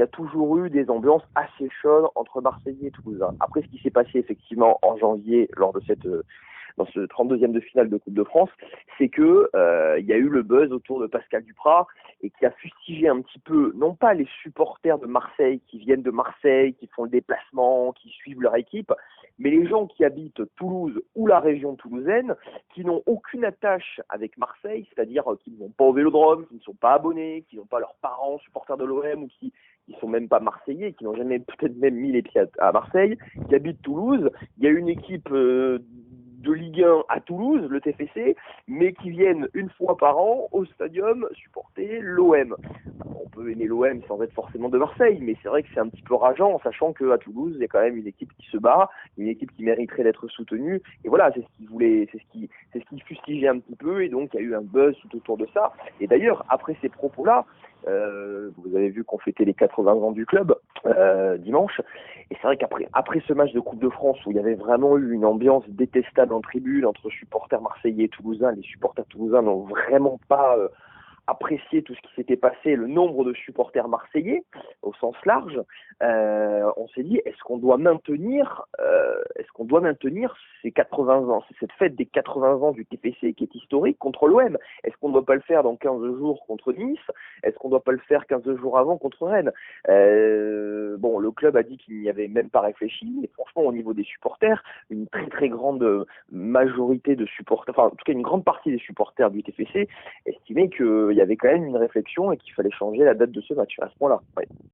y a toujours eu des ambiances assez chaudes entre Marseillais et Toulousains. Après, ce qui s'est passé effectivement en janvier lors de dans ce 32e de finale de Coupe de France, c'est que il y a eu le buzz autour de Pascal Duprat et qui a fustigé un petit peu, non pas les supporters de Marseille qui viennent de Marseille, qui font le déplacement, qui suivent leur équipe, mais les gens qui habitent Toulouse ou la région toulousaine, qui n'ont aucune attache avec Marseille, c'est-à-dire qui ne vont pas au Vélodrome, qui ne sont pas abonnés, qui n'ont pas leurs parents supporters de l'OM ou qui sont même pas marseillais, qui n'ont jamais peut-être même mis les pieds à Marseille, qui habitent Toulouse. Il y a une équipe de Ligue 1 à Toulouse, le TFC, mais qui viennent une fois par an au stadium supporter l'OM. On peut aimer l'OM sans être forcément de Marseille, mais c'est vrai que c'est un petit peu rageant en sachant qu'à Toulouse, il y a quand même une équipe qui se bat, une équipe qui mériterait d'être soutenue, et voilà, c'est ce qu'il voulait, c'est ce qui fustigeait un petit peu, et donc il y a eu un buzz tout autour de ça. Et d'ailleurs, après ces propos-là, vous avez vu qu'on fêtait les 80 ans du club dimanche, et c'est vrai qu'après ce match de Coupe de France où il y avait vraiment eu une ambiance détestable en tribune entre supporters marseillais et toulousains, les supporters toulousains n'ont vraiment pas apprécié tout ce qui s'était passé, le nombre de supporters marseillais au sens large, on s'est dit est-ce qu'on doit maintenir ces 80 ans, c'est cette fête des 80 ans du TFC qui est historique contre l'OM. Est-ce qu'on ne doit pas le faire dans 15 jours contre Nice? Est-ce qu'on ne doit pas le faire 15 jours avant contre Rennes? Bon, le club a dit qu'il n'y avait même pas réfléchi, mais franchement au niveau des supporters, une très très grande majorité de supporters, enfin en tout cas une grande partie des supporters du TFC estimaient qu'il y avait quand même une réflexion et qu'il fallait changer la date de ce match à ce point-là. Ouais.